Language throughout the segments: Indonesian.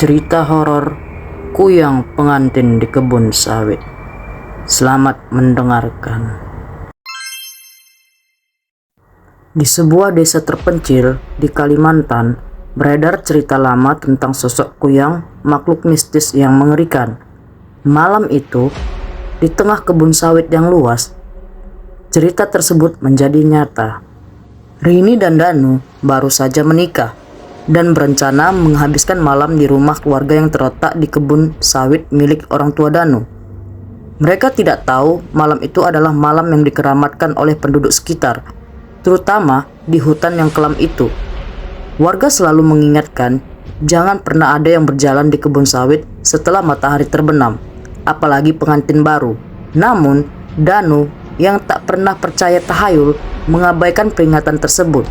Cerita horor Kuyang Pengantin di Kebun Sawit. Selamat mendengarkan. Di sebuah desa terpencil di Kalimantan, beredar cerita lama tentang sosok Kuyang, makhluk mistis yang mengerikan. Malam itu, di tengah kebun sawit yang luas, cerita tersebut menjadi nyata. Rini dan Danu baru saja menikah dan berencana menghabiskan malam di rumah keluarga yang terletak di kebun sawit milik orang tua Danu. Mereka tidak tahu malam itu adalah malam yang dikeramatkan oleh penduduk sekitar, terutama di hutan yang kelam itu. Warga selalu mengingatkan, jangan pernah ada yang berjalan di kebun sawit setelah matahari terbenam, apalagi pengantin baru. Namun, Danu yang tak pernah percaya tahayul mengabaikan peringatan tersebut.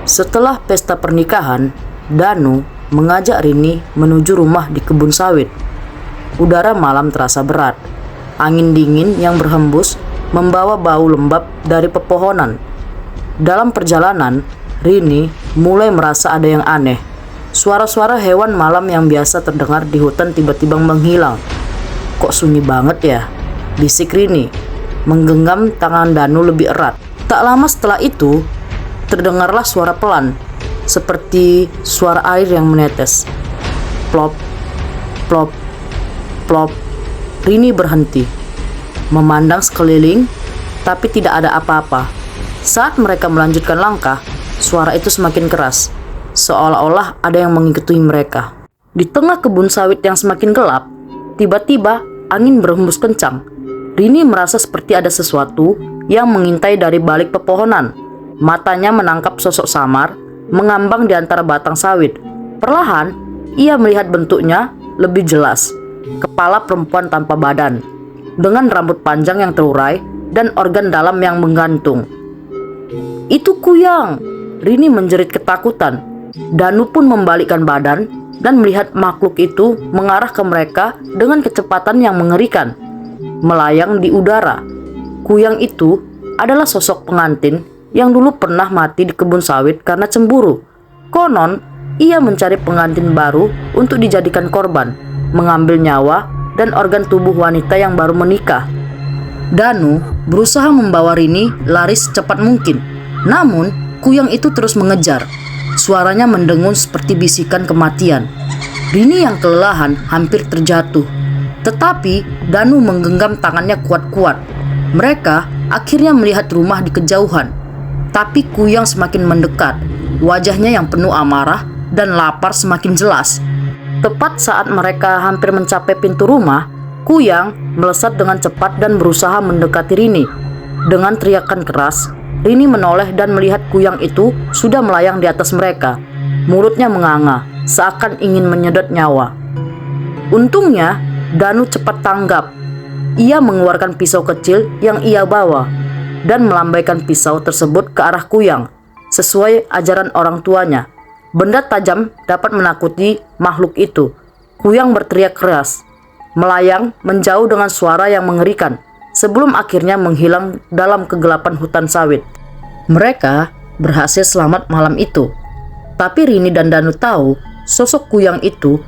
Setelah pesta pernikahan, Danu mengajak Rini menuju rumah di kebun sawit. Udara malam terasa berat. Angin dingin yang berhembus membawa bau lembab dari pepohonan. Dalam perjalanan, Rini mulai merasa ada yang aneh. Suara-suara hewan malam yang biasa terdengar di hutan tiba-tiba menghilang. Kok sunyi banget ya? Bisik Rini, menggenggam tangan Danu lebih erat. Tak lama setelah itu, terdengarlah suara pelan, seperti suara air yang menetes. Plop, plop, plop. Rini berhenti, memandang sekeliling, tapi tidak ada apa-apa. Saat mereka melanjutkan langkah, suara itu semakin keras, seolah-olah ada yang mengikuti mereka. Di tengah kebun sawit yang semakin gelap, tiba-tiba angin berhembus kencang. Rini merasa seperti ada sesuatu yang mengintai dari balik pepohonan. Matanya menangkap sosok samar mengambang di antara batang sawit. Perlahan, ia melihat bentuknya lebih jelas. Kepala perempuan tanpa badan, dengan rambut panjang yang terurai dan organ dalam yang menggantung. Itu Kuyang! Rini menjerit ketakutan. Danu pun membalikkan badan dan melihat makhluk itu mengarah ke mereka dengan kecepatan yang mengerikan, melayang di udara. Kuyang itu adalah sosok pengantin yang dulu pernah mati di kebun sawit karena cemburu. Konon, ia mencari pengantin baru untuk dijadikan korban, mengambil nyawa dan organ tubuh wanita yang baru menikah. Danu berusaha membawa Rini lari secepat mungkin. Namun, Kuyang itu terus mengejar. Suaranya mendengung seperti bisikan kematian. Rini yang kelelahan hampir terjatuh. Tetapi, Danu menggenggam tangannya kuat-kuat. Mereka akhirnya melihat rumah di kejauhan. Tapi Kuyang semakin mendekat, wajahnya yang penuh amarah dan lapar semakin jelas. Tepat saat mereka hampir mencapai pintu rumah, Kuyang melesat dengan cepat dan berusaha mendekati Rini. Dengan teriakan keras, Rini menoleh dan melihat Kuyang itu sudah melayang di atas mereka. Mulutnya menganga, seakan ingin menyedot nyawa. Untungnya, Danu cepat tanggap. Ia mengeluarkan pisau kecil yang ia bawa dan melambaikan pisau tersebut ke arah Kuyang, sesuai ajaran orang tuanya. Benda tajam dapat menakuti makhluk itu. Kuyang berteriak keras, melayang menjauh dengan suara yang mengerikan, sebelum akhirnya menghilang dalam kegelapan hutan sawit. Mereka berhasil selamat malam itu. Tapi Rini dan Danu tahu, sosok Kuyang itu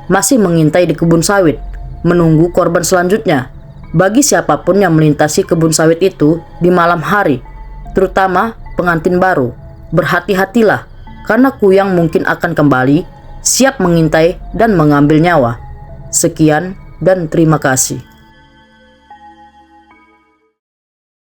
masih mengintai di kebun sawit, menunggu korban selanjutnya. Bagi siapapun yang melintasi kebun sawit itu di malam hari, terutama pengantin baru, berhati-hatilah, karena Kuyang mungkin akan kembali, siap mengintai dan mengambil nyawa. Sekian dan terima kasih.